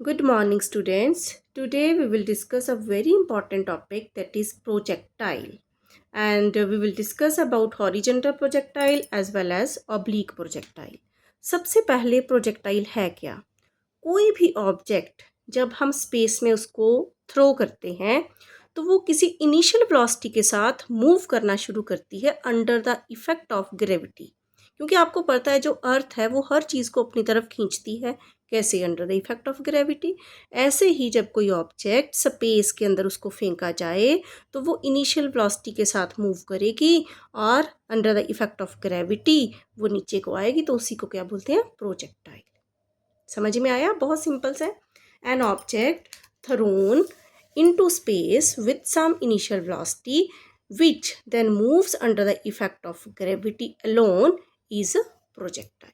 Good morning, students. Today we will discuss a very important topic that is projectile. And we will discuss about horizontal projectile as well as oblique projectile. सबसे पहले projectile है क्या? कोई भी object जब हम space में उसको थ्रो करते हैं तो वो किसी इनिशियल वेलोसिटी के साथ मूव करना शुरू करती है under the effect of gravity. क्योंकि आपको पता है जो अर्थ है वो हर चीज़ को अपनी तरफ खींचती है। कैसे? Under the effect of gravity. ऐसे ही जब कोई ऑब्जेक्ट स्पेस के अंदर उसको फेंका जाए तो वो इनिशियल वेलोसिटी के साथ मूव करेगी और under the effect of gravity वो नीचे को आएगी, तो उसी को क्या बोलते हैं? प्रोजेक्टाइल। समझ में आया? बहुत सिंपल से। An object thrown into space with some initial velocity which then moves under the effect of gravity alone is a projectile.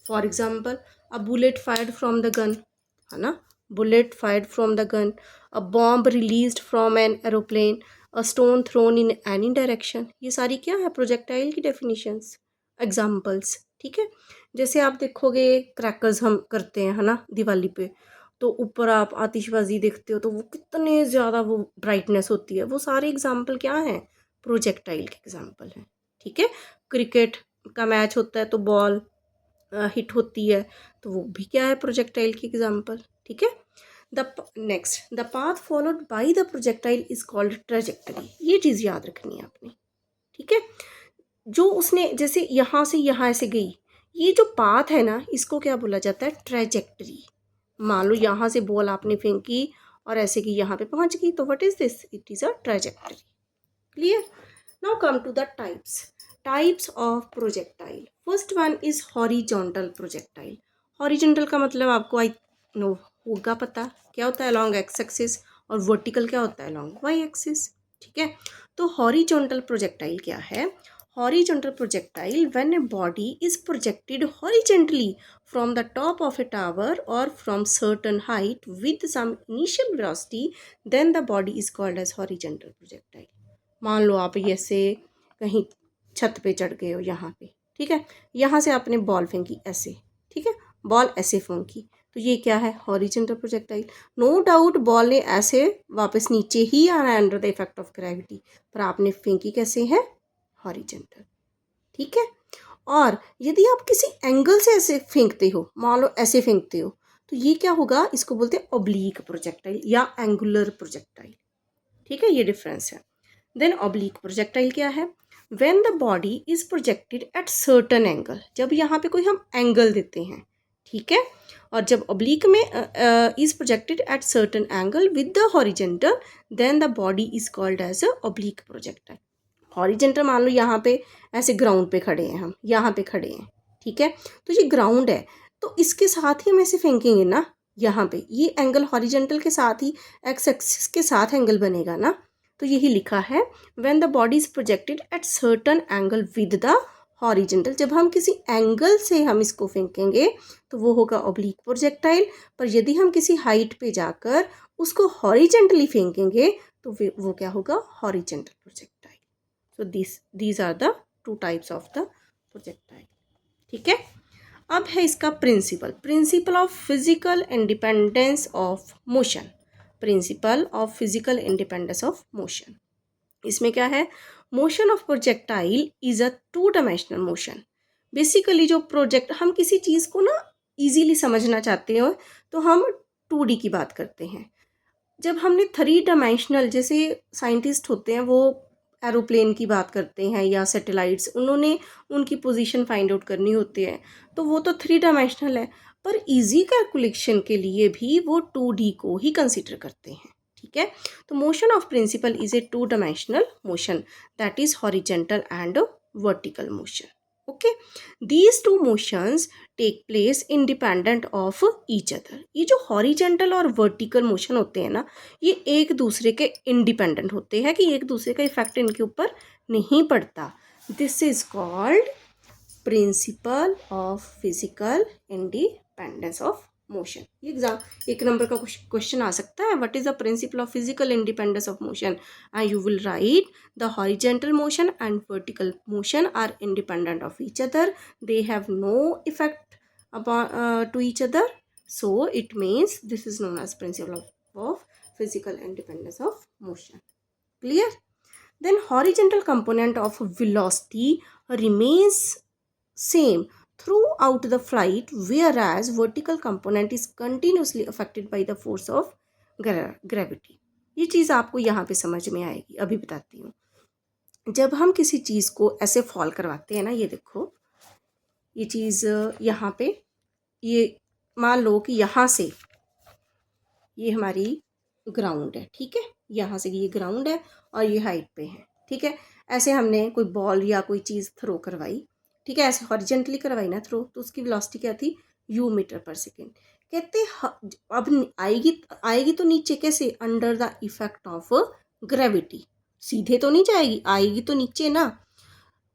For example, a bullet fired from the gun, है ना? Bullet fired from the gun, a bomb released from an aeroplane, a stone thrown in any direction. ये सारी क्या है? Projectile की definitions, examples. ठीक है, जैसे आप देखोगे क्रैकर्स हम करते हैं, है ना, दिवाली पे, तो ऊपर आप आतिशबाजी देखते हो तो वो कितने ज़्यादा वो ब्राइटनेस होती है। वो सारे एग्जाम्पल क्या हैं? प्रोजेक्टाइल के एग्जाम्पल हैं। ठीक है, क्रिकेट का मैच होता है तो बॉल हिट होती है, तो वो भी क्या है? प्रोजेक्टाइल की एग्जाम्पल। ठीक है, the next, the path followed by the projectile is called trajectory. ये चीज़ याद रखनी है आपने। ठीक है, जो उसने जैसे यहाँ से यहाँ ऐसे गई, ये जो पाथ है ना, इसको क्या बोला जाता है? ट्रेजेक्टरी। मान लो यहाँ से बॉल आपने फेंकी और ऐसे कि यहाँ पे पहुँच गई, तो what is this? It is a trajectory. Clear? Now come to the types. Types of projectile. First one is horizontal projectile. Horizontal का मतलब आपको आई नो होगा पता, क्या होता है? along x axis। और vertical क्या होता है? along y axis। ठीक है, तो horizontal projectile क्या है? Horizontal projectile when a body is projected horizontally from the top of a tower or from certain height with some initial velocity, then the body is called as horizontal projectile. मान लो आप ऐसे कहीं छत पे चढ़ गए हो यहाँ पे, ठीक है, यहाँ से आपने बॉल फेंकी ऐसे, ठीक है, बॉल ऐसे फेंकी, तो ये क्या है? Horizontal projectile. No doubt ball ने ऐसे वापस नीचे ही आना है under the effect of gravity, पर आपने फेंकी कैसे है? हॉरिजॉन्टल। ठीक है, और यदि आप किसी एंगल से ऐसे फेंकते हो, मान लो ऐसे फेंकते हो, तो ये क्या होगा? इसको बोलते हैं ओब्लीक प्रोजेक्टाइल या एंगुलर प्रोजेक्टाइल। ठीक है, ये डिफरेंस है। देन ऑब्लिक प्रोजेक्टाइल क्या है? When the body is projected at certain angle, जब यहाँ पे कोई हम एंगल देते हैं, ठीक है, और जब ऑब्लिक में is projected at certain angle with the horizontal, then the body is called as a oblique projectile. Horizontal मान लो यहाँ पे ऐसे ग्राउंड पे खड़े हैं, हम यहाँ पे खड़े हैं, ठीक है, तो ये ग्राउंड है, तो इसके साथ ही हम ऐसे फेंकेंगे ना, यहाँ पे ये एंगल हॉरिजेंटल के साथ ही एक्स एक्सिस के साथ एंगल बनेगा ना, तो यही लिखा है when the body is projected at certain angle with the horizontal. जब हम किसी एंगल से हम इसको फेंकेंगे तो वो होगा ऑब्लिक प्रोजेक्टाइल, पर यदि हम किसी हाइट पे जाकर उसको हॉरिजेंटली फेंकेंगे तो वो क्या होगा? Horizontal projectile. So these are the two types of the projectile. ठीक है, अब है इसका principle, principle of physical independence of motion. Principle of physical independence of motion, इसमें क्या है? Motion of projectile is a two dimensional motion. Basically जो project हम किसी चीज़ को ना इजीली समझना चाहते हो तो हम 2D की बात करते हैं। जब हमने 3 डायमेंशनल, जैसे साइंटिस्ट होते हैं वो एरोप्लेन की बात करते हैं या सैटेलाइट्स, उन्होंने उनकी पोजीशन फाइंड आउट करनी होती है, तो वो तो 3 डायमेंशनल है, पर इजी कैलकुलेशन के लिए भी वो 2D को ही कंसिडर करते हैं। ठीक है, तो motion of principle is a 2 dimensional motion, that is horizontal and vertical motion. Okay, these two motions take place independent of each other. ये जो हॉरिजेंटल और वर्टिकल मोशन होते हैं ना, ये एक दूसरे के इंडिपेंडेंट होते हैं, कि एक दूसरे का इफेक्ट इनके ऊपर नहीं पड़ता। This is called principle of physical independence of motion. ये एग्जाम 1 नंबर का क्वेश्चन आ सकता है, what is the principle of physical independence of motion, and you will write the horizontal motion and vertical motion are independent of each other, they have no effect upon to each other, So it means this is known as principle of physical independence of motion. Clear? Then horizontal component of velocity remains same throughout the flight, whereas vertical component is continuously affected by the force of gravity. ये चीज़ आपको यहाँ पे समझ में आएगी, अभी बताती हूँ। जब हम किसी चीज़ को ऐसे फॉल करवाते हैं ना, ये देखो, ये चीज़ यहाँ पे, ये मान लो कि यहाँ से ये हमारी ग्राउंड है, ठीक है, यहाँ से ये ग्राउंड है और ये हाइट पे है, ठीक है। ऐसे हमने कोई बॉल या कोई चीज़ थ्रो करवाई, ठीक है, ऐसे हॉरिजेंटली करवाई ना थ्रो, तो उसकी वेलोसिटी क्या थी, u मीटर पर सेकेंड। कहते अब आएगी तो नीचे कैसे, under the effect of gravity, सीधे तो नहीं जाएगी, आएगी तो नीचे ना।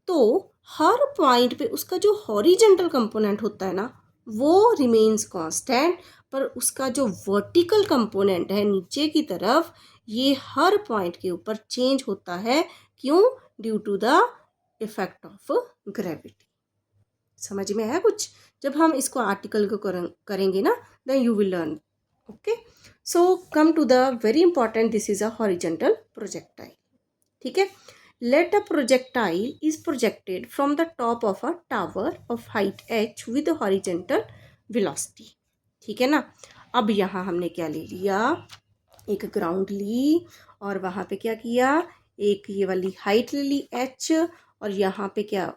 तो हर पॉइंट पे उसका जो हॉरिजेंटल कंपोनेंट होता है ना, वो रिमेन्स कांस्टेंट, पर उसका जो वर्टिकल कंपोनेंट है नीचे की तरफ, ये हर पॉइंट के ऊपर चेंज होता है। क्यों? Due to the effect of gravity. समझ में आया कुछ? जब हम इसको आर्टिकल को करेंगे ना, then you will learn. Okay, so come to the very important, this is a horizontal projectile. ठीक है, let a projectile is projected from the top of a tower of height h with horizontal velocity। ठीक है ना। अब यहाँ हमने क्या ले लिया, एक ग्राउंड ली और वहाँ पे क्या किया, एक ये वाली हाइट ले ली h, और यहाँ पे क्या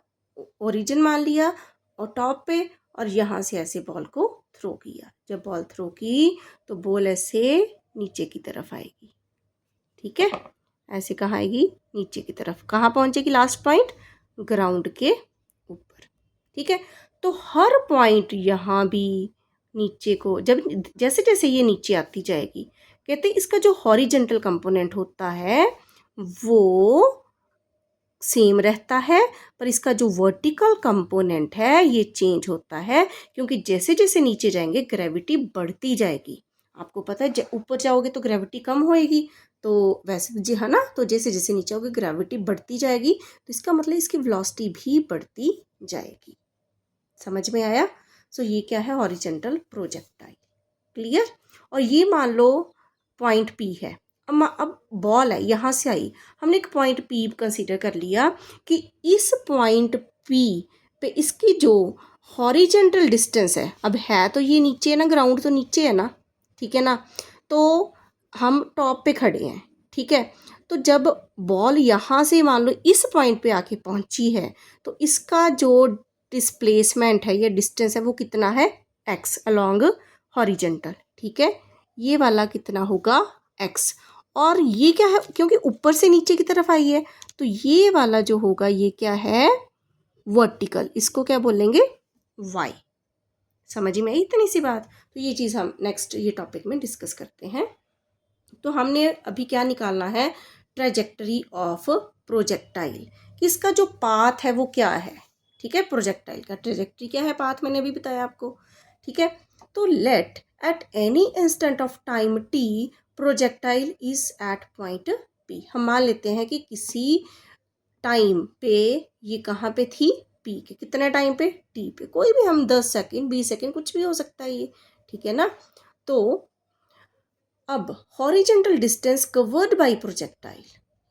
ओरिजिन मान लिया और टॉप पे, और यहाँ से ऐसे बॉल को थ्रो किया। जब बॉल थ्रो की तो बॉल ऐसे नीचे की तरफ आएगी। ठीक है, ऐसे कहाँ आएगी, नीचे की तरफ। कहाँ पहुंचेगी लास्ट पॉइंट, ग्राउंड के ऊपर। ठीक है, तो हर पॉइंट यहाँ भी नीचे को, जब जैसे जैसे ये नीचे आती जाएगी, कहते हैं इसका जो हॉरिजेंटल कंपोनेंट होता है वो सेम रहता है, पर इसका जो वर्टिकल कंपोनेंट है ये चेंज होता है, क्योंकि जैसे जैसे नीचे जाएंगे ग्रेविटी बढ़ती जाएगी। आपको पता है ऊपर जाओगे तो ग्रेविटी कम होएगी, तो वैसे जी है ना, तो जैसे जैसे नीचे आओगे ग्रेविटी बढ़ती जाएगी, तो इसका मतलब इसकी वेलोसिटी भी बढ़ती जाएगी। समझ में आया? सो ये क्या है, हॉरिजेंटल प्रोजेक्टाइल। क्लियर? और ये मान लो पॉइंट पी है, अब बॉल है यहाँ से आई, हमने एक पॉइंट पी कंसीडर कर लिया कि इस पॉइंट पी पे इसकी जो हॉरिजेंटल डिस्टेंस है, अब है तो ये नीचे है ना, ग्राउंड तो नीचे है ना, ठीक है ना, तो हम टॉप पे खड़े हैं। ठीक है, तो जब बॉल यहाँ से मान लो इस पॉइंट पे आके पहुँची है, तो इसका जो डिस्प्लेसमेंट है या डिस्टेंस है वो कितना है, x अलोंग हॉरिजेंटल। ठीक है, ये वाला कितना होगा, x, और ये क्या है, क्योंकि ऊपर से नीचे की तरफ आई है, तो ये वाला जो होगा ये क्या है, वर्टिकल, इसको क्या बोलेंगे, y। समझ में आई इतनी सी बात? तो ये चीज़ हम नेक्स्ट ये टॉपिक में डिस्कस करते हैं। तो हमने अभी क्या निकालना है, ट्रेजेक्टरी ऑफ प्रोजेक्टाइल, कि इसका जो पाथ है वो क्या है। ठीक है, प्रोजेक्टाइल का ट्रेजेक्टरी क्या है, पाथ मैंने अभी बताया आपको। ठीक है, तो let at any instant of time t projectile is at point p. हम मान लेते हैं कि किसी टाइम पे ये कहाँ पे थी, पी के, कितने टाइम पे, टी पे, कोई भी हम 10 सेकेंड 20 सेकेंड कुछ भी हो सकता है ये। ठीक है ना, तो अब horizontal distance covered by projectile,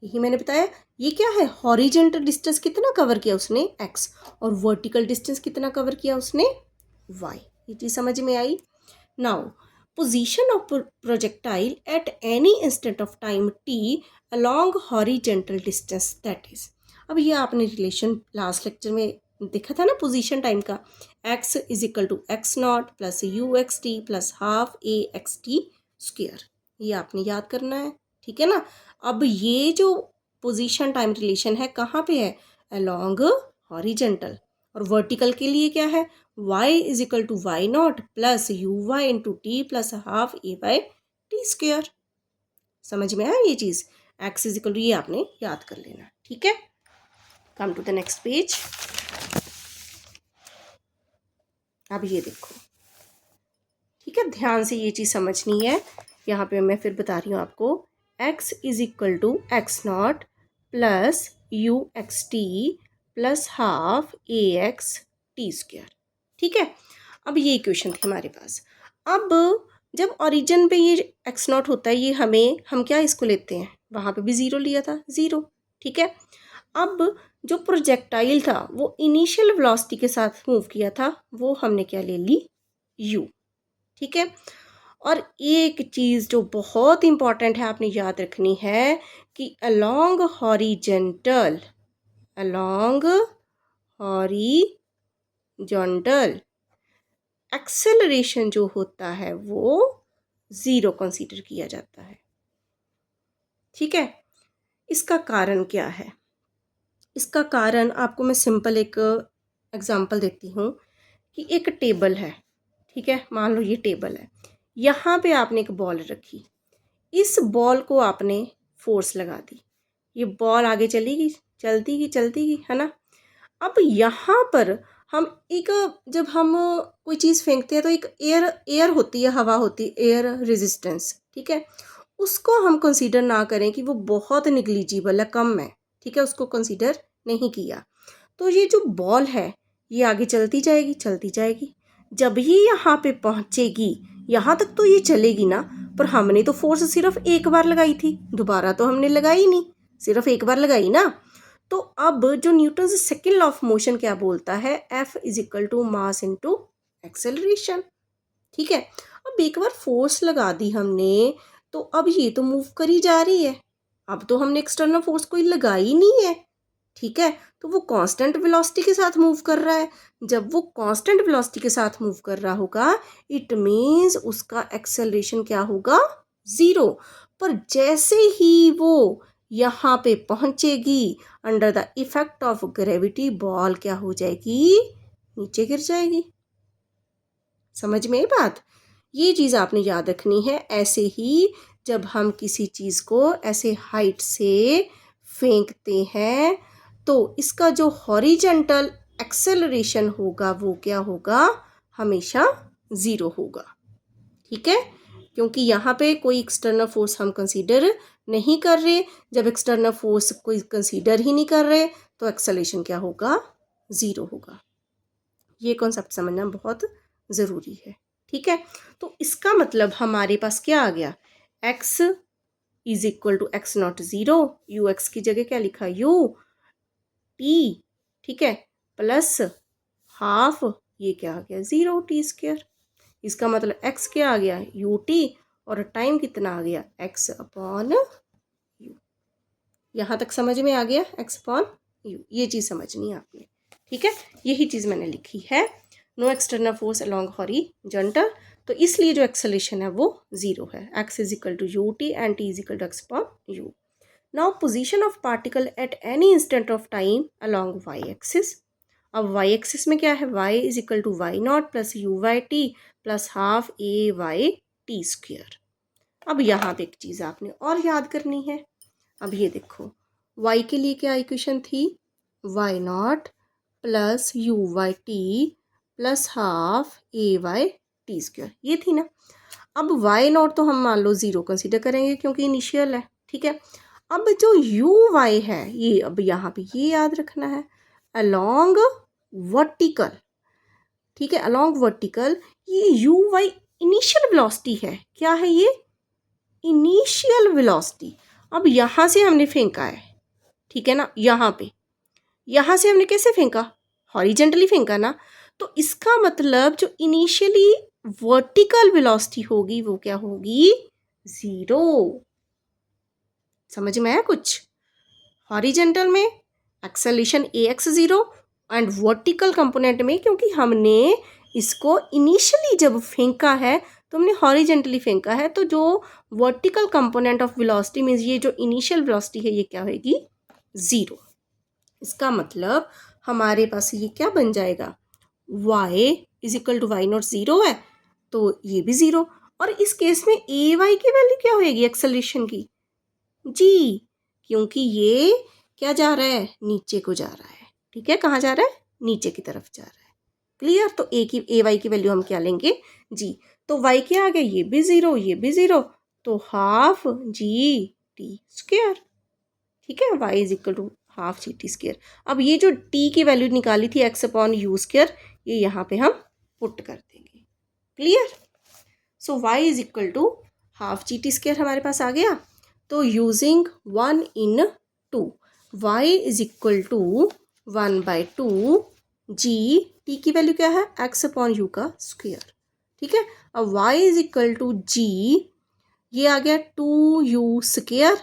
यही मैंने बताया, ये क्या है, हॉरिजेंटल डिस्टेंस कितना कवर किया उसने, x, और वर्टिकल डिस्टेंस कितना कवर किया उसने, y। ये चीज़ समझ में आई? Now position of projectile at any instant of time t along horizontal distance, that is, अब ये आपने रिलेशन लास्ट लेक्चर में देखा था ना, पोजीशन टाइम का, x is equal to x not plus u x t plus half a x t square, ये आपने याद करना है। ठीक है ना, अब ये जो पोजीशन टाइम रिलेशन है कहाँ पे है, अलोंग हॉरिजेंटल, और वर्टिकल के लिए क्या है, y is equal to y not plus u y into t plus half a by t square. समझ में आया ये चीज़, x इज इक्वल टू, ये आपने याद कर लेना। ठीक है, come to the next page. अब ये देखो, ठीक है, ध्यान से ये चीज़ समझनी है। यहाँ पे मैं फिर बता रही हूँ आपको, x is equal to x not plus u x t plus half a x t square. ठीक है, अब ये इक्वेशन थी हमारे पास। अब जब ओरिजिन पे ये एक्स नॉट होता है, ये हम क्या इसको लेते हैं, वहाँ पे भी ज़ीरो लिया था, ज़ीरो, ठीक है। अब जो प्रोजेक्टाइल था वो इनिशियल वेलोसिटी के साथ मूव किया था, वो हमने क्या ले ली, यू, ठीक है। और एक चीज़ जो बहुत इंपॉर्टेंट है आपने याद रखनी है कि अलोंग हॉरिजेंटल एक्सेलरेशन जो होता है वो ज़ीरो कंसीडर किया जाता है, ठीक है। इसका कारण क्या है, इसका कारण आपको मैं सिंपल एक एग्जांपल देती हूँ कि एक टेबल है, ठीक है, मान लो ये टेबल है, यहाँ पे आपने एक बॉल रखी, इस बॉल को आपने फोर्स लगा दी, ये बॉल आगे चलेगी, चलती गई, है ना। अब यहाँ पर हम एक, जब हम कोई चीज़ फेंकते हैं तो एक एयर होती है, हवा होती है, एयर रेजिस्टेंस, ठीक है, उसको हम कंसीडर ना करें कि वो बहुत निग्लिजिबल है, कम है, ठीक है, उसको कंसीडर नहीं किया, तो ये जो बॉल है ये आगे चलती जाएगी, जब ये यहाँ पे पहुँचेगी, यहाँ तक तो ये चलेगी ना, पर हमने तो फोर्स सिर्फ एक बार लगाई थी, दोबारा तो हमने लगाई नहीं, सिर्फ एक बार लगाई ना। तो अब जो Newton second law of motion क्या बोलता है, F is equal to mass into acceleration, ठीक है। अब एक बार फोर्स लगा दी हमने, तो अब ये तो मूव करी जा रही है, अब तो हमने एक्सटर्नल फोर्स कोई लगाई नहीं है, ठीक है, तो वो कांस्टेंट वेलोसिटी के साथ मूव कर रहा है। जब वो कांस्टेंट वेलोसिटी के साथ मूव कर रहा होगा, इट मीन्स उसका एक्सेलरेशन क्या होगा, ज़ीरो। पर जैसे ही वो यहाँ पे पहुँचेगी, under the effect of gravity ball क्या हो जाएगी, नीचे गिर जाएगी। समझ में आई बात, ये चीज़ आपने याद रखनी है। ऐसे ही जब हम किसी चीज़ को ऐसे हाइट से फेंकते हैं तो इसका जो हॉरिजेंटल एक्सेलरेशन होगा वो क्या होगा, हमेशा ज़ीरो होगा, ठीक है, क्योंकि यहाँ पे कोई एक्सटर्नल फोर्स हम कंसीडर नहीं कर रहे। जब एक्सटर्नल फोर्स कोई कंसीडर ही नहीं कर रहे तो एक्सेलरेशन क्या होगा, ज़ीरो होगा। ये कॉन्सेप्ट समझना बहुत ज़रूरी है, ठीक है। तो इसका मतलब हमारे पास क्या आ गया, x is equal to x not zero, u x की जगह क्या लिखा, यू टी, ठीक है, प्लस हाफ, ये क्या आ गया, ज़ीरो टी स्क्वायर। इसका मतलब x क्या आ गया, यू टी, और टाइम कितना आ गया, x अपॉन यू। यहाँ तक समझ में आ गया, x अपॉन यू, ये चीज़ समझनी है आपने, ठीक है। यही चीज़ मैंने लिखी है, no external force along horizontal, तो इसलिए जो एक्सेलरेशन है वो ज़ीरो है, x is equal to u t and t is equal to x upon u. Now position of particle at any instant of time along y axis. अब y axis में क्या है, y is equal to y not plus u y t plus half a y t square. अब यहाँ पे एक चीज़ आपने और याद करनी है, अब ये देखो y के लिए क्या इक्वेशन थी, y not plus u y t plus half a y t square, ये थी ना। अब वाई नॉट तो हम मान लो ज़ीरो कंसीडर करेंगे क्योंकि इनिशियल है, ठीक है। अब जो यू वाई है ये, अब यहाँ पे ये याद रखना है, अलोंग वर्टिकल, ठीक है, अलोंग वर्टिकल, ये यू वाई इनिशियल वेलोसिटी है, क्या है ये, इनिशियल वेलोसिटी। अब यहाँ से हमने फेंका है, ठीक है ना, यहाँ से हमने कैसे फेंका, हॉरिजेंटली फेंका ना, तो इसका मतलब जो इनिशियली वर्टिकल वेलोसिटी होगी वो क्या होगी, ज़ीरो। समझ में आया कुछ, हॉरिजेंटल में acceleration A x zero, and vertical component में क्योंकि हमने इसको इनिशियली जब फेंका है तो हमने हॉरिजेंटली फेंका है, तो जो vertical component of velocity means ये जो इनिशियल वेलोसिटी है ये क्या होगी, ज़ीरो। इसका मतलब हमारे पास ये क्या बन जाएगा, y is equal to y not zero है तो ये भी ज़ीरो, और इस केस में ए वाई की वैल्यू क्या होगी एक्सेलरेशन की, जी, क्योंकि ये क्या जा रहा है, नीचे को जा रहा है, ठीक है, कहाँ जा रहा है, नीचे की तरफ जा रहा है, क्लियर। तो ए वाई की वैल्यू हम क्या लेंगे, जी, तो वाई क्या आ गया, ये भी ज़ीरो, ये भी ज़ीरो, तो हाफ जी टी स्क्वायर, ठीक है, y is equal to half g t square. अब ये जो टी की वैल्यू निकाली थी एक्स अपॉन यू स्क्वायर, ये यहाँ पे हम पुट कर देंगे, clear. So y is equal to half g t square हमारे पास आ गया। तो using 1/2 y is equal to 1/2 g, t की वैल्यू क्या है एक्स अपॉन यू का स्क्वायर, ठीक है। अब y is equal to g, ये आ गया 2u स्क्वायर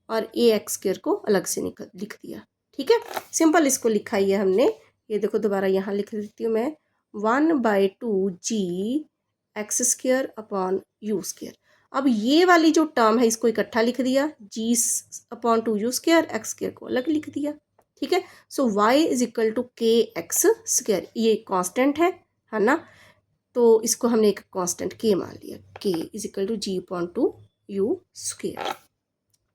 और ए एक्स स्क्वायर को अलग से लिख दिया, ठीक है। सिंपल इसको लिखा ही है हमने, ये देखो दोबारा यहाँ लिख देती हूँ मैं 1/2 g x square upon u square. अब ये वाली जो टर्म है इसको इकट्ठा लिख दिया, g upon 2u square x square को अलग लिख दिया, ठीक है। So y is equal to k x square, ये कांस्टेंट है ना, तो इसको हमने एक कांस्टेंट k मान लिया, k is equal to g upon 2u square,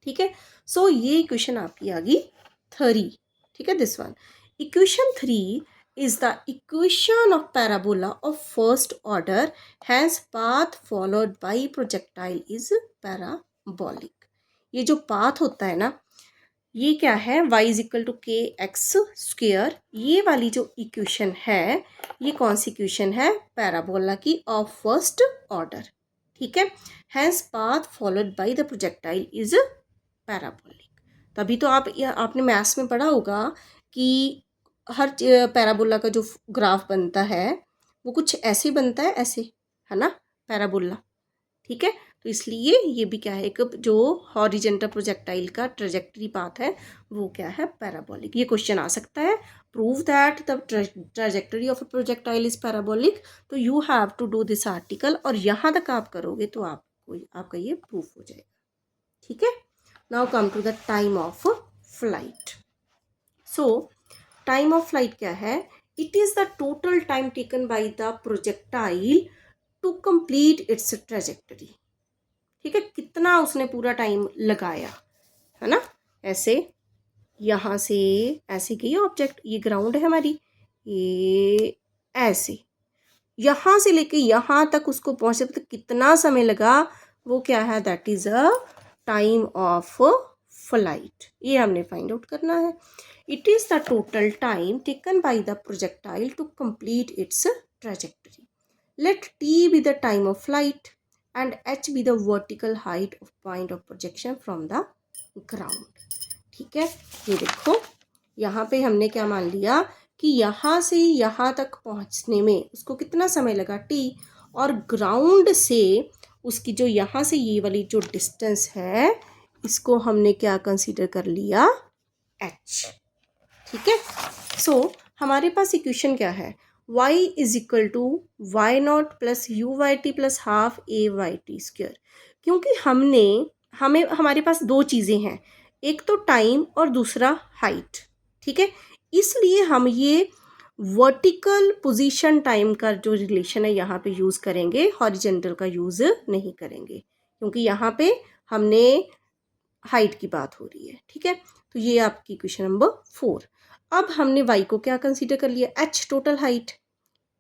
ठीक है। सो ये इक्वेशन आपकी आ गई 3, ठीक है। This one equation 3 is the equation of parabola of first order, hence path followed by projectile is parabolic। ये जो पाथ होता है ना, ये क्या है y is equal to k x square, ये वाली जो इक्वेशन है ये कौन सी इक्वेशन है पैराबोला की ऑफ फर्स्ट ऑर्डर, ठीक है। Hence path followed by the projectile is parabolic. तभी तो आपने मैथ्स में पढ़ा होगा कि हर पैराबोला का जो ग्राफ बनता है वो कुछ ऐसे बनता है, ऐसे, है ना, पैराबोला, ठीक है। तो इसलिए ये भी क्या है, एक जो हॉरिजेंटल प्रोजेक्टाइल का ट्रेजेक्टरी पाथ है वो क्या है पैराबोलिक। ये क्वेश्चन आ सकता है, prove that the trajectory of a projectile is parabolic. तो you have to do this article, और यहाँ तक आप करोगे तो आपका ये प्रूफ हो जाएगा, ठीक है। Now come to the time of flight. So time of flight क्या है, it is the total time taken by the projectile to complete its trajectory, ठीक है। कितना उसने पूरा टाइम लगाया, है ना। ऐसे यहाँ से ऐसे गई ऑब्जेक्ट, ये ग्राउंड है हमारी, ये ऐसे यहाँ से लेके यहाँ तक उसको पहुँचे तो कितना समय लगा, वो क्या है, that is a time of flight. ये हमने फाइंड आउट करना है। It is the total time taken by the projectile to complete its trajectory. Let t be the time of flight and h be the vertical height of point of projection from the ground, ठीक है। ये देखो यहाँ पे हमने क्या मान लिया कि यहाँ से यहाँ तक पहुँचने में उसको कितना समय लगा t, और ग्राउंड से उसकी जो यहाँ से ये वाली जो डिस्टेंस है इसको हमने क्या कंसीडर कर लिया h, ठीक है। सो हमारे पास इक्वेशन क्या है, y is equal to y not plus u y t plus half a y t square. क्योंकि हमें हमारे पास दो चीज़ें हैं, एक तो टाइम और दूसरा हाइट, ठीक है। इसलिए हम ये वर्टिकल पोजीशन टाइम का जो रिलेशन है यहाँ पे यूज़ करेंगे, हॉरिजेंटल का यूज़ नहीं करेंगे, क्योंकि यहाँ पे हमने हाइट की बात हो रही है, ठीक है। तो ये आपकी क्वेश्चन नंबर 4। अब हमने y को क्या कंसीडर कर लिया, h टोटल हाइट,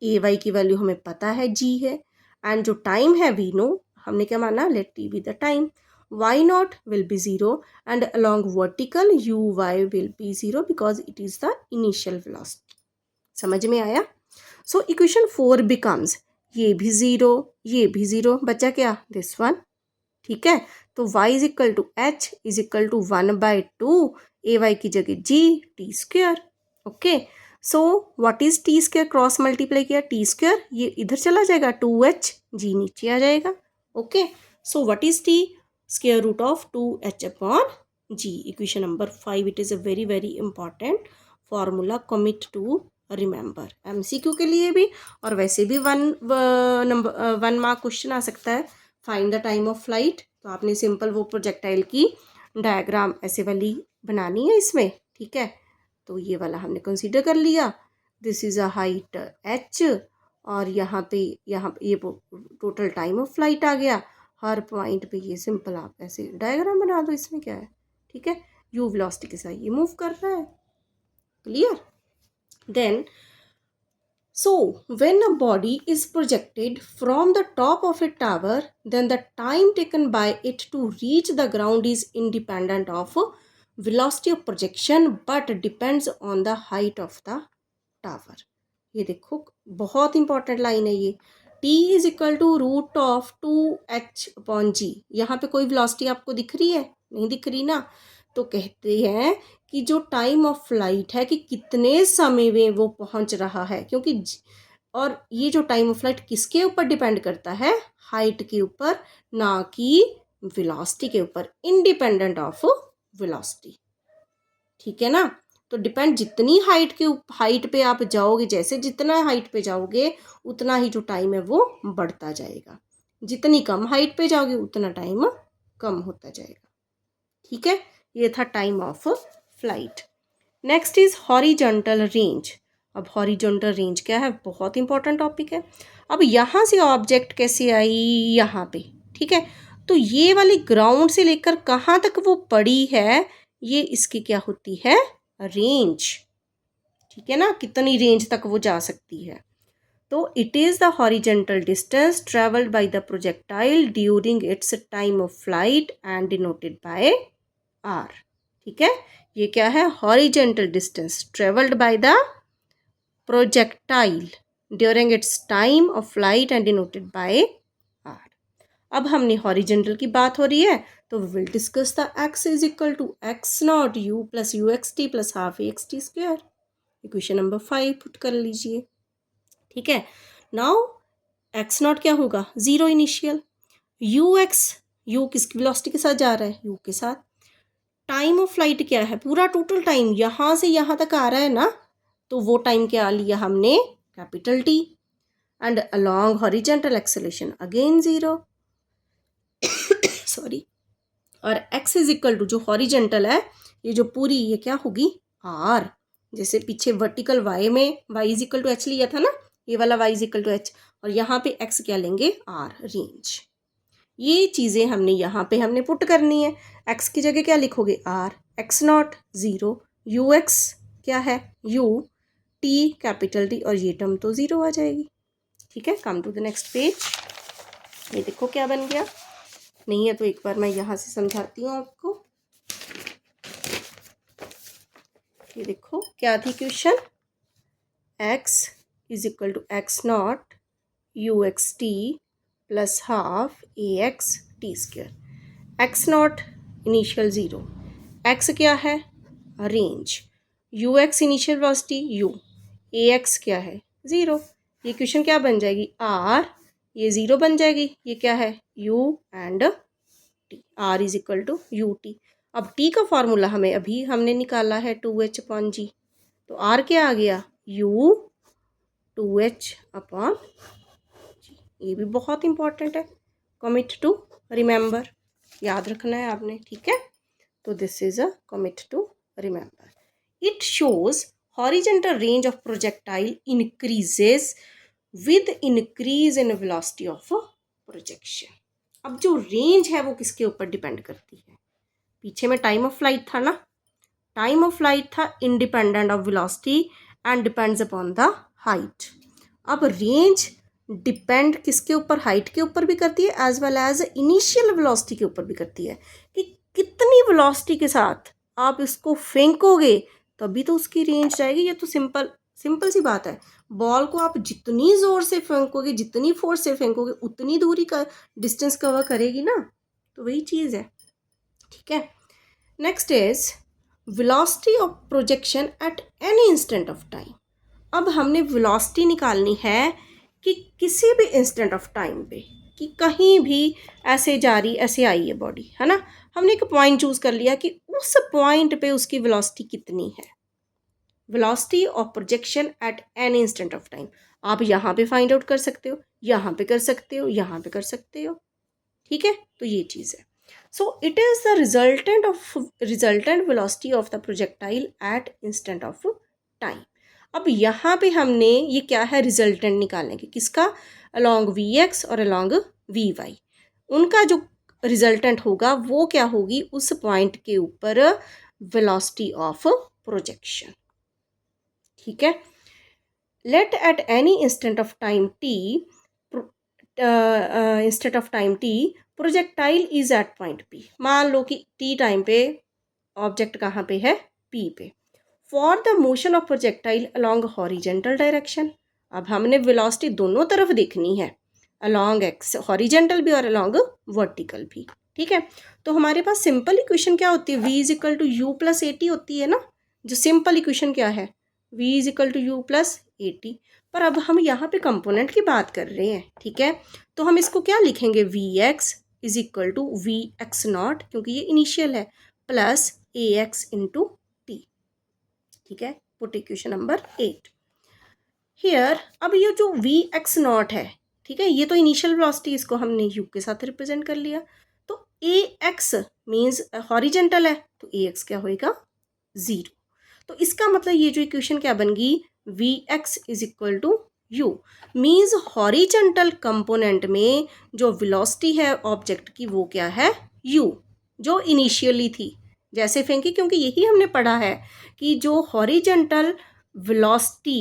ए वाई की वैल्यू हमें पता है g है, एंड जो टाइम है वी नो, हमने क्या माना, let t be the time, y not will be 0 and along vertical u y will be 0 because it is the initial velocity. समझ में आया। सो इक्वेशन 4 बिकम्स, ये भी 0, ये भी 0, बचा क्या, दिस वन, ठीक है। तो y is equal to h is equal to 1/2 a y की जगह g t square, okay. So what is t square, cross multiply किया टी स्क्वेयर, ये इधर चला जाएगा 2h, g नीचे आ जाएगा, okay. So what is t, square root of 2h upon g। Equation number 5, it is a very very important formula, commit to remember, MCQ के लिए भी और वैसे भी 1 मार्क क्वेश्चन आ सकता है। Find the time of flight, तो आपने सिंपल वो प्रोजेक्टाइल की डायग्राम ऐसे वाली बनानी है इसमें, ठीक है। तो ये वाला हमने कंसीडर कर लिया, this is a height h, और यहाँ पे ये टोटल टाइम ऑफ फ्लाइट आ गया। हर पॉइंट पे ये सिंपल आप ऐसे डायग्राम बना दो, इसमें क्या है, ठीक है। यू वेलोसिटी के साथ ये मूव कर रहा है, clear. Then so when a body is projected from the top of a tower, then the time taken by it to reach the ground is independent of velocity of projection but depends on the height of the tower। ये देखो बहुत important line है ये, t is equal to root of 2h/g। यहाँ पे कोई velocity आपको दिख रही है? नहीं दिख रही ना। तो कहते हैं कि जो टाइम ऑफ फ्लाइट है कि कितने समय में वो पहुंच रहा है, क्योंकि और ये जो टाइम ऑफ फ्लाइट किसके ऊपर डिपेंड करता है? हाइट के ऊपर, ना कि वेलोसिटी के ऊपर, इंडिपेंडेंट ऑफ वेलोसिटी। ठीक है ना। तो डिपेंड जितनी हाइट पे आप जाओगे, जैसे जितना हाइट पे जाओगे उतना ही जो टाइम है वो बढ़ता जाएगा। जितनी कम हाइट पे जाओगे उतना टाइम कम होता जाएगा। ठीक है, ये था time of flight. Next is horizontal range. अब हॉरिजॉन्टल रेंज क्या है? बहुत इंपॉर्टेंट टॉपिक है। अब यहाँ से ऑब्जेक्ट कैसे आई? यहाँ पे। ठीक है, तो ये वाली ग्राउंड से लेकर कहाँ तक वो पड़ी है, ये इसकी क्या होती है? रेंज। ठीक है ना, कितनी रेंज तक वो जा सकती है। तो it is the horizontal distance travelled by the projectile during its time of flight and denoted by r. ठीक है, ये क्या है? Horizontal distance travelled by the projectile during its time of flight and denoted by r. अब हमने horizontal की बात हो रही है, तो we will discuss the x is equal to x not u plus u x t plus half a x t square. Equation number 5 put कर लीजिए। ठीक है, नाउ x नॉट क्या होगा? 0 इनिशियल। u किसकी वेलोसिटी के साथ जा रहा है? u के साथ। टाइम ऑफ फ्लाइट क्या है? पूरा टोटल टाइम यहाँ से यहाँ तक आ रहा है ना, तो वो टाइम क्या लिया हमने? Capital T. And along horizontal acceleration again 0। Sorry. और x इज इक्वल टू जो हॉरिजॉन्टल है, ये जो पूरी, ये क्या होगी? r। जैसे पीछे वर्टिकल y में y is equal to h लिया था ना, ये वाला y is equal to h, और यहाँ पे x क्या लेंगे? r, range. ये चीज़ें हमने यहाँ पे हमने पुट करनी है। x की जगह क्या लिखोगे? r, x नॉट 0, ux क्या है? u, t कैपिटल T, और ये टर्म तो 0 आ जाएगी। ठीक है, come to the next page. ये देखो क्या बन गया। नहीं है तो एक बार मैं यहाँ से समझाती हूँ आपको। ये देखो क्या थी question? x is equal to x not u x t plus half a x t square. X not initial 0, x क्या है? Range, u x initial velocity u, a x क्या है? 0। ये क्वेश्चन क्या बन जाएगी? r, ये 0 बन जाएगी, ये क्या है? u and t, r is equal to u t. अब t का फॉर्मूला हमें अभी हमने निकाला है 2h/g, तो r क्या आ गया? u 2h/g। ये भी बहुत इंपॉर्टेंट है, कमिट टू रिमेंबर, याद रखना है आपने। ठीक है, तो this is a commit to remember. It shows horizontal range of projectile increases with increase in velocity of projection. अब जो रेंज है वो किसके ऊपर डिपेंड करती है? पीछे में टाइम ऑफ फ्लाइट था ना, टाइम ऑफ फ्लाइट था independent of velocity and depends upon the height. अब रेंज डिपेंड किसके ऊपर? हाइट के ऊपर भी करती है as well as initial velocity के ऊपर भी करती है, कि कितनी वेलोसिटी के साथ आप इसको फेंकोगे तभी तो उसकी रेंज जाएगी। ये तो सिंपल सी बात है। बॉल को आप जितनी ज़ोर से फेंकोगे, जितनी फोर्स से फेंकोगे, उतनी दूरी का डिस्टेंस कवर करेगी ना, तो वही चीज़ है। ठीक है, next is velocity of projection at any instant of time. अब हमने वेलोसिटी निकालनी है कि किसी भी इंस्टेंट ऑफ टाइम पे, कि कहीं भी ऐसे जा रही, ऐसे आई है बॉडी, है ना। हमने एक पॉइंट चूज कर लिया कि उस पॉइंट पे उसकी वेलोसिटी कितनी है। Velocity of projection at any instant of time आप यहाँ पे फाइंड आउट कर सकते हो, यहाँ पे कर सकते हो, यहाँ पे कर सकते हो। ठीक है, तो ये चीज़ है। So it is the resultant velocity of the projectile at instant of time. अब यहाँ पे हमने ये क्या है? रिजल्टेंट निकालेंगे किसका? अलॉन्ग वी एक्स और अलॉन्ग वी वाई। उनका जो रिजल्टेंट होगा वो क्या होगी? उस पॉइंट के ऊपर वेलोसिटी ऑफ प्रोजेक्शन। ठीक है, let at any instant of time t projectile is at point p. मान लो कि टी टाइम पे ऑब्जेक्ट कहाँ पे है? पी पे। For the motion of projectile along horizontal direction. अब हमने वेलोसिटी दोनों तरफ देखनी है, अलॉन्ग एक्स, हॉरिजेंटल भी और अलॉन्ग वर्टिकल भी। ठीक है, तो हमारे पास सिंपल इक्वेशन क्या होती है, v is equal to u plus a t होती है ना। जो सिंपल इक्वेशन क्या है, v is equal to u plus a t. पर अब हम यहाँ पे कंपोनेंट की बात कर रहे हैं, ठीक है, तो हम इसको क्या लिखेंगे, v x is equal to v x not, क्योंकि ये इनिशियल है, plus a x into t. ठीक है, पुट इक्वेशन नंबर 8 हियर। अब ये जो वी एक्स नॉट है, ठीक है, ये तो इनिशियल वेलोसिटी, इसको हमने यू के साथ रिप्रेजेंट कर लिया। तो ए एक्स मीन्स हॉरिजेंटल है, तो ए एक्स क्या होएगा, 0। तो इसका मतलब ये जो इक्वेशन क्या बन गई, v x is equal to u, means horizontal component में जो वेलोसिटी है ऑब्जेक्ट की वो क्या है, यू, जो इनिशियली थी, जैसे फेंकी, क्योंकि यही हमने पढ़ा है कि जो हॉरिजेंटल वेलोसिटी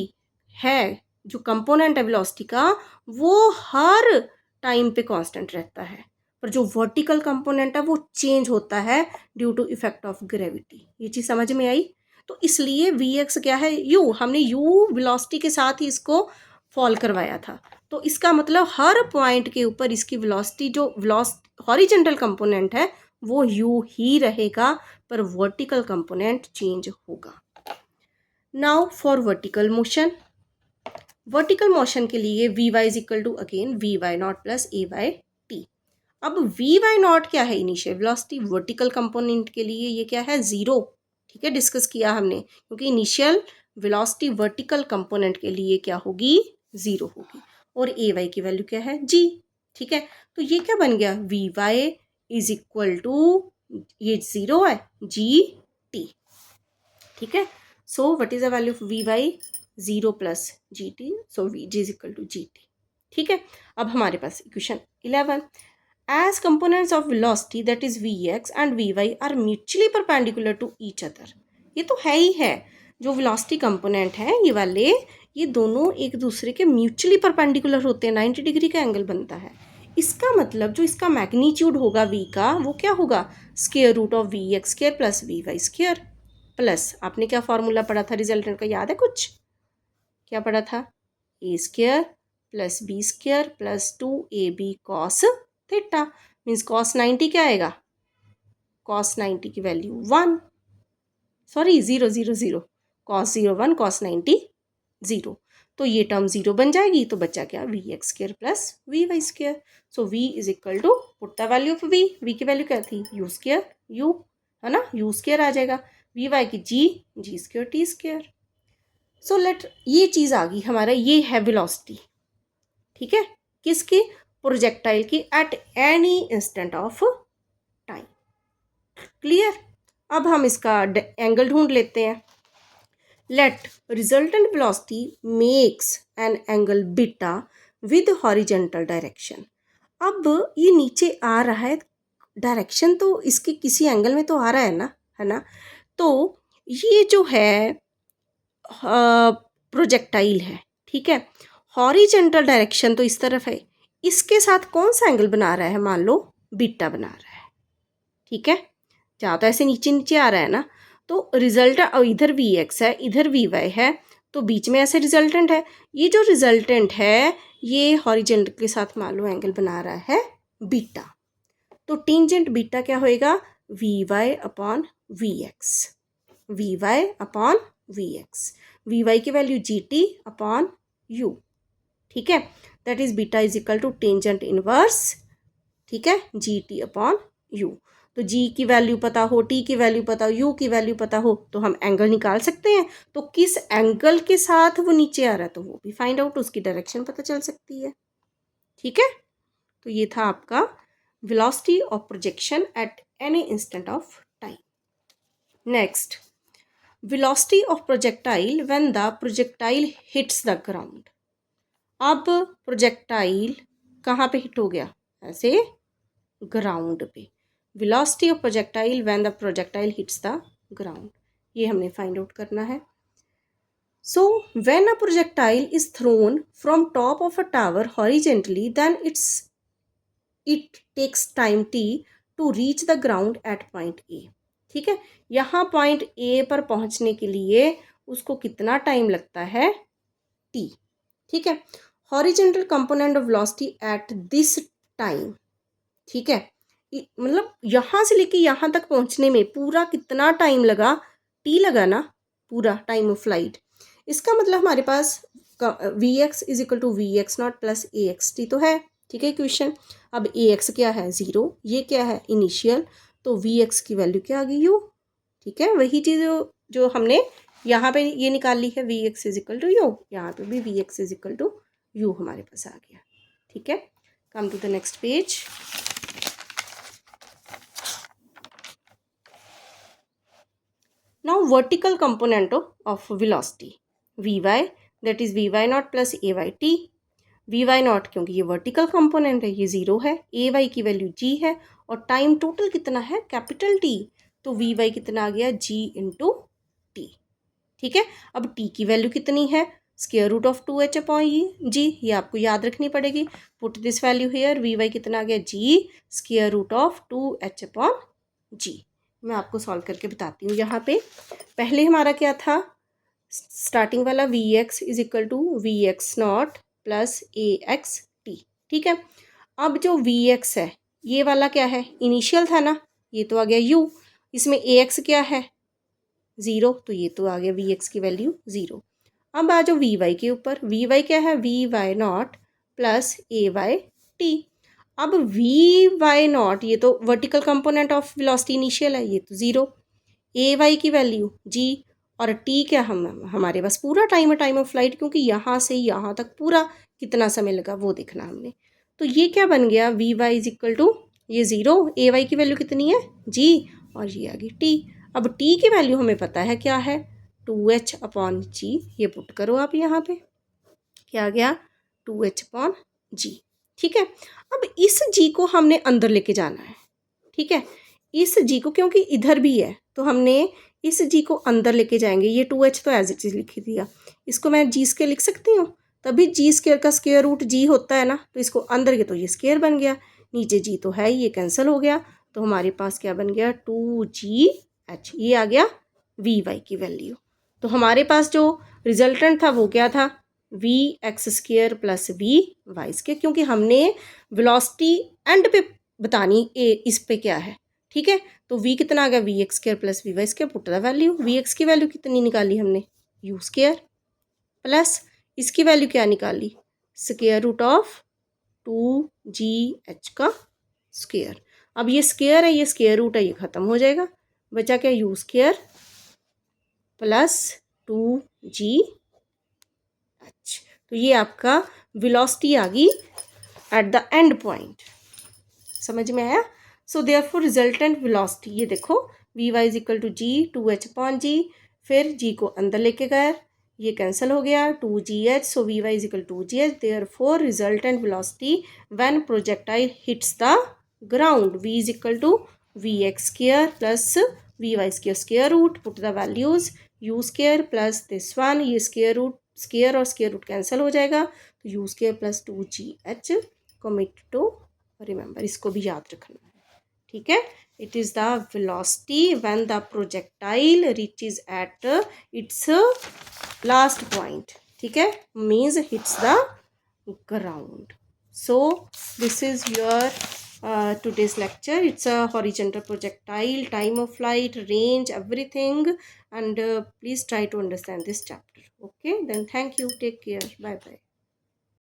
है, जो कंपोनेंट है वेलोसिटी का, वो हर टाइम पे कांस्टेंट रहता है, पर जो वर्टिकल कंपोनेंट है वो चेंज होता है due to effect of gravity. ये चीज़ समझ में आई। तो इसलिए वी एक्स क्या है, यू, हमने यू वेलोसिटी के साथ ही इसको फॉल करवाया था, तो इसका मतलब हर पॉइंट के ऊपर इसकी वेलोसिटी, जो हॉरिजेंटल कंपोनेंट है वो यू ही रहेगा, पर वर्टिकल कंपोनेंट चेंज होगा। Now for vertical motion, vertical motion के लिए v Y is equal to again v y not plus a y t. अब वी वाई नॉट क्या है, इनिशियल वेलोसिटी, वर्टिकल कंपोनेंट के लिए ये क्या है, 0। ठीक है, डिस्कस किया हमने, क्योंकि इनिशियल वेलोसिटी वर्टिकल कंपोनेंट के लिए क्या होगी, 0 होगी, और ए वाई की वैल्यू क्या है, जी। ठीक है, तो ये क्या बन गया, v Y is equal to, ये 0 है, जी टी। ठीक है, so what is the value of v y, 0 plus g t, so v g is equal to g t. ठीक है, अब हमारे पास equation 11, as components of velocity that is vx and vy are mutually perpendicular to each other। ये तो है ही है, जो velocity component है ये वाले, ये दोनों एक दूसरे के म्यूचुअली परपेंडिकुलर होते हैं, 90 डिग्री का एंगल बनता है। इसका मतलब जो इसका मैग्नीट्यूड होगा v का, वो क्या होगा, square root of v x square plus v y square, plus आपने क्या फॉर्मूला पढ़ा था रिजल्टेंट का, याद है कुछ, क्या पढ़ा था, a square plus b square plus 2ab cos theta, means cos 90 क्या आएगा, कॉस 90 की वैल्यू 1, सॉरी 0 0 0, कॉस 0 1, कॉस 90 0, तो ये टर्म 0 बन जाएगी, तो बचा क्या, v x square plus v y square. So v is equal to, put the value of v की वैल्यू क्या थी, यू स्क्वायर, यू है ना, यू स्क्वायर आ जाएगा, वी वाई की g square t square. So let, ये चीज़ आ गई हमारा, ये है वेलोसिटी। ठीक है, किसकी, प्रोजेक्टाइल की, at any instant of time. Clear, अब हम इसका एंगल ढूंढ लेते हैं। Let resultant velocity makes an angle beta with horizontal direction. अब ये नीचे आ रहा है, डायरेक्शन तो इसके किसी एंगल में तो आ रहा है ना, है ना, तो ये जो है प्रोजेक्टाइल है, ठीक है, हॉरिजेंटल डायरेक्शन तो इस तरफ है, इसके साथ कौन सा एंगल बना रहा है, मान लो बीटा बना रहा है। ठीक है, जहाँ तो ऐसे नीचे नीचे आ रहा है ना, तो रिजल्ट, और इधर वी एक्स है, इधर वी वाई है, तो बीच में ऐसे रिजल्टेंट है, ये जो रिजल्टेंट है ये हॉरिजेंटल के साथ मान लो एंगल बना रहा है बीटा, तो टेंजेंट बीटा क्या होएगा, v y upon v x, v y upon v x, v y की value g t upon u. ठीक है, that is beta is equal to tangent inverse, ठीक है, जी टी अपॉन यू। तो जी की value पता हो, टी की वैल्यू पता हो, यू की वैल्यू पता हो, तो हम एंगल निकाल सकते हैं, तो किस एंगल के साथ वो नीचे आ रहा है तो वो भी फाइंड आउट, उसकी डायरेक्शन पता चल सकती है। ठीक है, तो ये था आपका velocity of projection at any instant of time. Next, velocity of projectile when the projectile hits the ground. अब प्रोजेक्टाइल कहाँ पे हिट हो गया, ऐसे ग्राउंड पे, velocity of projectile when the projectile hits the ground, ये हमने फाइंड आउट करना है। So when a projectile is thrown from top of a tower horizontally then it takes time t to reach the ground at point A. ठीक है, यहाँ point A पर पहुँचने के लिए उसको कितना टाइम लगता है, टी। ठीक है, horizontal component of velocity at this time, ठीक है, मतलब यहाँ से लेके यहाँ तक पहुँचने में पूरा कितना टाइम लगा, टी लगा ना, पूरा टाइम ऑफ फ्लाइट। इसका मतलब हमारे पास v x is equal to v x not plus a x t तो है, ठीक है क्वेश्चन। अब ए एक्स क्या है, 0, ये क्या है, इनिशियल, तो वी एक्स की वैल्यू क्या आ गई, यू, ठीक है। वही चीज़ जो हमने यहाँ पे ये निकाल ली है, v x is equal to u, यहाँ पे भी v x is equal to u हमारे पास आ गया, ठीक है। Come to the next page. Now vertical component of velocity v y, that is v y not plus a y t. V y not क्योंकि ये वर्टिकल कंपोनेंट है, ये 0 है, ए वाई की वैल्यू जी है, और टाइम टोटल कितना है, कैपिटल टी, तो वी वाई कितना आ गया, जी इंटू टी, ठीक है। अब टी की वैल्यू कितनी है, square root of 2h upon g, ये आपको याद रखनी पड़ेगी। Put this value here, v y कितना आ गया, g square root of 2h upon g. मैं आपको सॉल्व करके बताती हूँ। यहाँ पे पहले हमारा क्या था, स्टार्टिंग वाला v x is equal to v x not plus a x t, ठीक है। अब जो वी एक्स है, ये वाला क्या है, इनिशियल था ना, ये तो आ गया यू, इसमें ए एक्स क्या है, 0, तो ये तो आ गया वी एक्स की वैल्यू 0। अब आ जाओ वी वाई के ऊपर, वी वाई क्या है, v y not plus a y t. अब वी वाई नॉट, ये तो vertical component of velocity initial है, ये तो 0, ए वाई की वैल्यू जी, और टी क्या, हमारे पास पूरा टाइम ऑफ फ्लाइट, क्योंकि यहाँ से यहाँ तक पूरा कितना समय लगा वो देखना हमने। तो ये क्या बन गया, v Y is equal to ये 0, ए वाई की वैल्यू कितनी है, जी, और ये आ गई टी। अब टी की वैल्यू हमें पता है क्या है, 2h अपॉन जी, ये पुट करो आप यहाँ पे, क्या आ गया, 2h अपॉन जी, ठीक है। अब इस जी को हमने अंदर लेके जाना है, ठीक है, इस जी को, क्योंकि इधर भी है तो हमने इस जी को अंदर लेके जाएंगे। ये 2h तो एज इट इज लिख दिया, इसको मैं जी स्क्वायर लिख सकती हूँ, तभी जी स्क्वायर का स्क्वायर रूट जी होता है ना, तो इसको अंदर के तो ये स्क्वायर बन गया, नीचे जी तो है, ये कैंसिल हो गया, तो हमारे पास क्या बन गया, 2gh, ये आ गया वी वाई की वैल्यू। तो हमारे पास जो रिजल्टेंट था वो क्या था, v x square plus v y square, क्योंकि हमने वेलोसिटी एंड पे बतानी इस पे क्या है, ठीक है। तो v कितना आ गया, v x square plus v y square, put the value, v x की वैल्यू कितनी निकाली हमने, यू स्क्वायर, प्लस इसकी वैल्यू क्या निकाली, स्क्वायर रूट ऑफ 2gh का स्क्वायर। अब ये स्क्वायर है, ये स्क्वायर रूट है, ये खत्म हो जाएगा, बचा क्या, यू स्क्वायर प्लस 2gh। तो ये आपका वेलोसिटी आ गई एट द एंड पॉइंट, समझ में आया। सो देयरफॉर रिजल्टेंट वेलोसिटी, ये देखो V Y is equal to G 2h upon G, फिर जी को अंदर लेके गए, ये कैंसिल हो गया, 2gh, so v Y is equal to gh, therefore resultant velocity when projectile hits the ground, v is equal to v x square plus v y square square root, put the values, u square plus this one, ये square root, square और square root cancel हो जाएगा, तो u square plus 2gh, commit to remember, इसको भी याद रखना है, ठीक है। It is the velocity when the projectile reaches at its last point, ठीक है, means hits the ground. So this is your today's lecture. It's a horizontal projectile, time of flight, range, everything, and please try to understand this chapter. Okay, then thank you, take care, bye bye.